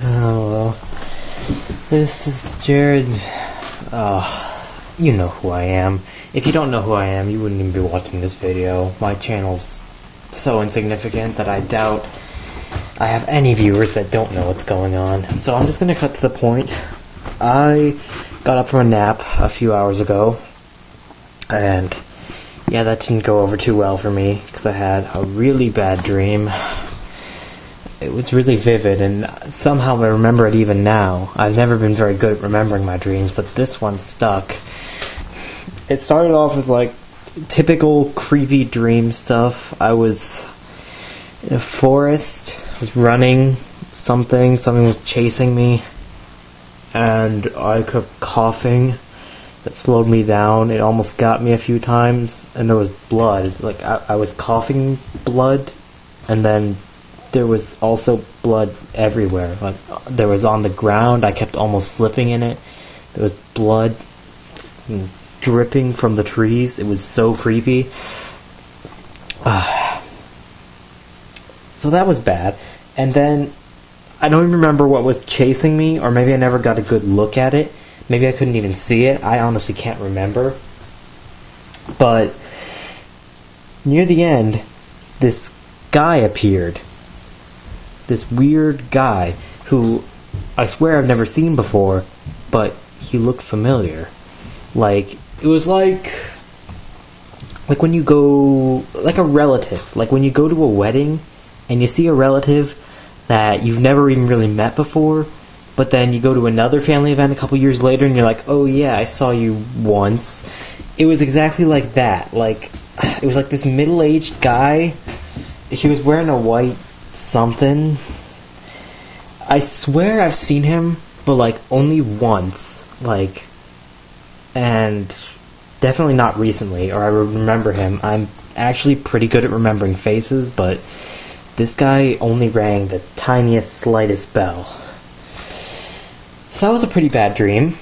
Oh, well. This is Jared. You know who I am. If you don't know who I am, you wouldn't even be watching this video. My channel's so insignificant that I doubt I have any viewers that don't know what's going on. So I'm just gonna cut to the point. I got up from a nap a few hours ago, and yeah, that didn't go over too well for me, because I had a really bad dream. It was really vivid, and somehow I remember it even now. I've never been very good at remembering my dreams, but this one stuck. It started off with like typical creepy dream stuff. I was in a forest, I was running, something was chasing me, and I kept coughing. That slowed me down. It almost got me a few times, and there was blood. Like I was coughing blood, and then there was also blood everywhere. Like there was on the ground. I kept almost slipping in it. There was blood dripping from the trees. It was so creepy. So that was bad. And then I don't even remember what was chasing me, or maybe I never got a good look at it. Maybe I couldn't even see it. I honestly can't remember. But near the end, this guy appeared. This weird guy who I swear I've never seen before, but he looked familiar. Like, it was like when you go, like a relative. Like when you go to a wedding and you see a relative that you've never even really met before, but then you go to another family event a couple years later and you're like, oh yeah, I saw you once. It was exactly like that. Like, it was like this middle-aged guy. He was wearing a white something. I swear I've seen him, but like only once. Like, and definitely not recently, or I remember him. I'm actually pretty good at remembering faces, but this guy only rang the tiniest, slightest bell. So that was a pretty bad dream.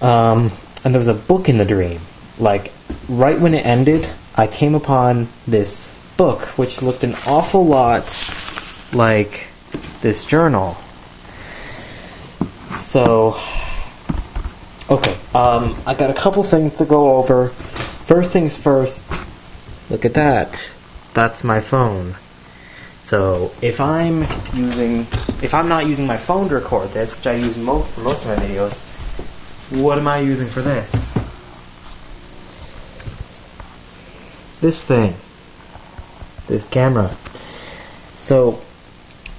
And there was a book in the dream. Like, right when it ended, I came upon this book, which looked an awful lot like this journal. So, okay, I got a couple things to go over. First things first, look at that. That's my phone. So, if I'm not using my phone to record this, which I use for most of my videos, what am I using for this? This thing. This camera. So,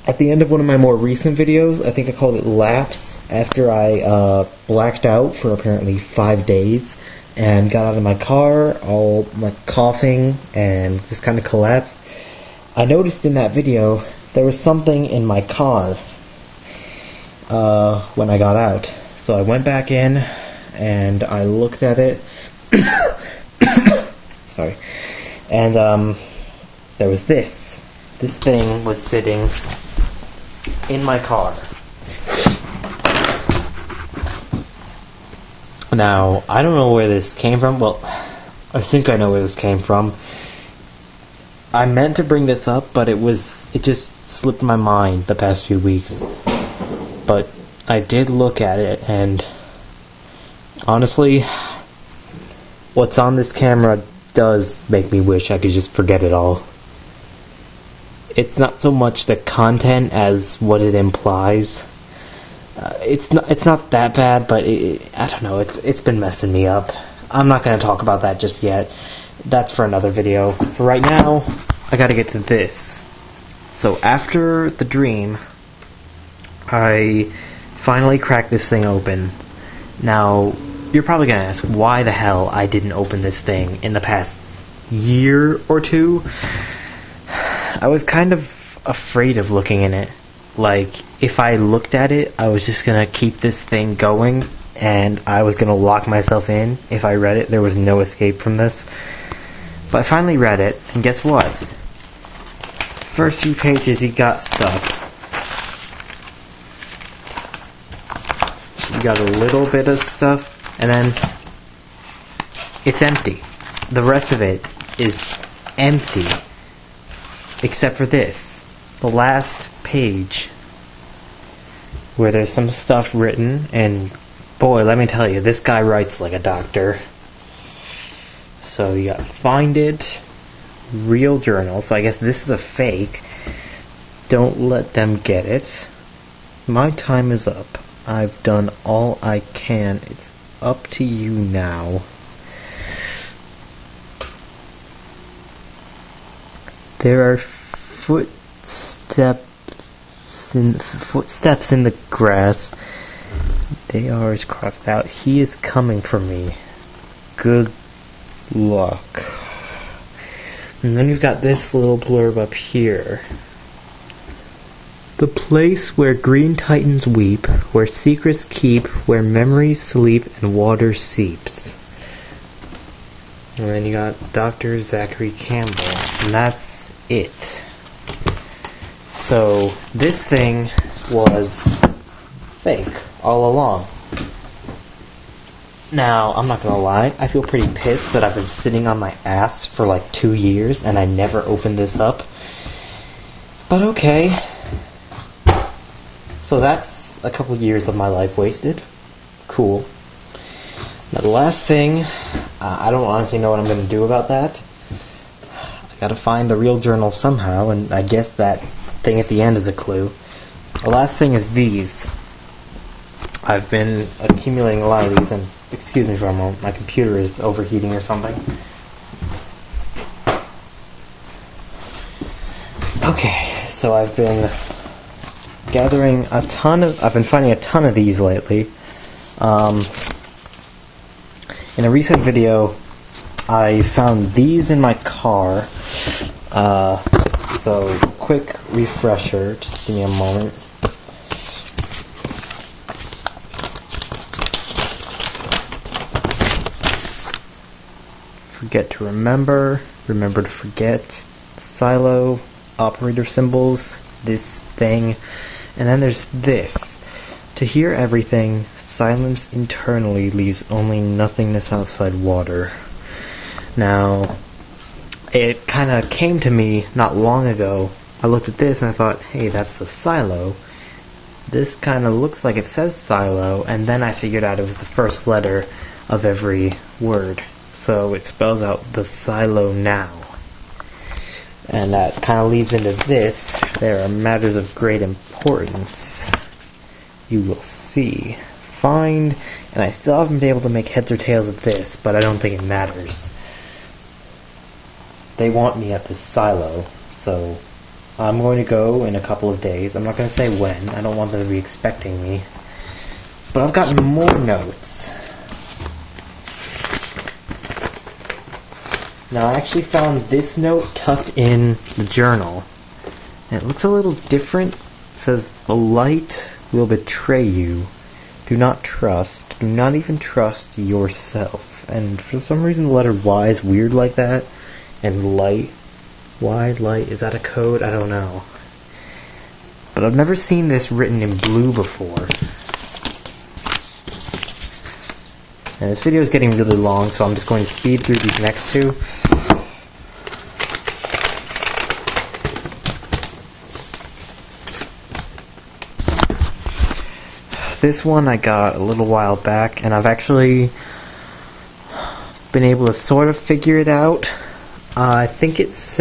at the end of one of my more recent videos, I think I called it Lapse, after I blacked out for apparently 5 days, and got out of my car, all like coughing, and just kind of collapsed. I noticed in that video there was something in my car when I got out. So I went back in and I looked at it. Sorry. And there was this. This thing was sitting in my car. Now, I don't know where this came from. Well, I think I know where this came from. I meant to bring this up, but it just slipped my mind the past few weeks. But I did look at it, and honestly, what's on this camera does make me wish I could just forget it all. It's not so much the content as what it implies. It's not that bad, but I don't know. It's been messing me up. I'm not going to talk about that just yet. That's for another video. For right now, I gotta get to this. So after the dream, I finally cracked this thing open. Now, you're probably gonna ask why the hell I didn't open this thing in the past year or two. I was kind of afraid of looking in it. Like, if I looked at it, I was just gonna keep this thing going, and I was gonna lock myself in. If I read it, there was no escape from this. But I finally read it, and guess what? First few pages, you got stuff. You got a little bit of stuff, and then it's empty. The rest of it is empty, except for this. The last page where there's some stuff written, and boy, let me tell you, this guy writes like a doctor. So you got find it, real journal, so I guess this is a fake. Don't let them get it. My time is up. I've done all I can. It's up to you now. There are footsteps in the grass. They are crossed out. He is coming for me. Good luck. And then you've got this little blurb up here. The place where green titans weep, where secrets keep, where memories sleep and water seeps. And then you got Dr. Zachary Campbell. And that's it. So this thing was fake all along. Now, I'm not gonna lie, I feel pretty pissed that I've been sitting on my ass for like 2 years and I never opened this up. But okay. So that's a couple years of my life wasted. Cool. Now the last thing, I don't honestly know what I'm gonna do about that. I gotta find the real journal somehow, and I guess that thing at the end is a clue. The last thing is these. I've been accumulating a lot of these, and excuse me for a moment, my computer is overheating or something. Okay, so I've been gathering I've been finding a ton of these lately. In a recent video, I found these in my car. So, quick refresher, just give me a moment. Forget to remember to forget, silo, operator symbols, this thing, and then there's this. To hear everything, silence internally leaves only nothingness outside water. Now, it kind of came to me not long ago. I looked at this and I thought, hey, that's the silo. This kind of looks like it says silo, and then I figured out it was the first letter of every word. So it spells out the silo now. And that kind of leads into this. There are matters of great importance. You will see. Find, and I still haven't been able to make heads or tails of this, but I don't think it matters. They want me at this silo, so I'm going to go in a couple of days. I'm not going to say when. I don't want them to be expecting me. But I've gotten more notes. Now I actually found this note tucked in the journal. And it looks a little different. It says, "The light will betray you. Do not trust. Do not even trust yourself." And for some reason the letter Y is weird like that. And light. Y, light. Is that a code? I don't know. But I've never seen this written in blue before. And this video is getting really long, so I'm just going to speed through these next two. This one I got a little while back, and I've actually been able to sort of figure it out. I think it's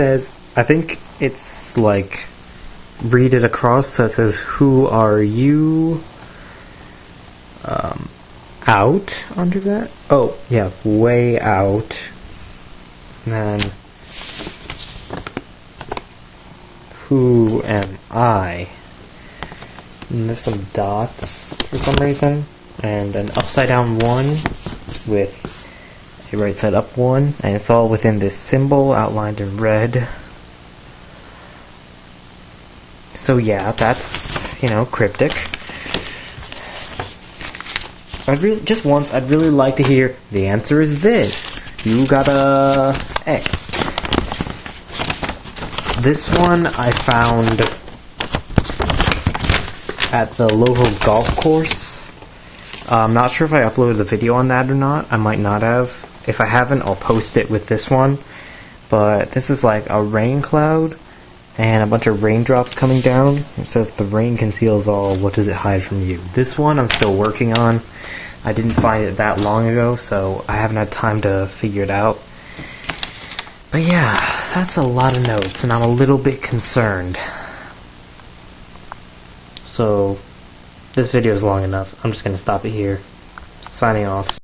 like, read it across, so it says, "Who are you?" Out under that? Oh, yeah, way out. And then, who am I? And there's some dots for some reason, and an upside down one with a right side up one, and it's all within this symbol outlined in red. So yeah, that's, cryptic. I'd really like to hear, the answer is this. You got a X. This one I found at the local golf course. I'm not sure if I uploaded the video on that or not. I might not have. If I haven't, I'll post it with this one. But this is like a rain cloud, and a bunch of raindrops coming down. It says the rain conceals all, what does it hide from you? This one I'm still working on. I didn't find it that long ago, so I haven't had time to figure it out. But yeah, that's a lot of notes, and I'm a little bit concerned. So, this video is long enough. I'm just going to stop it here. Signing off.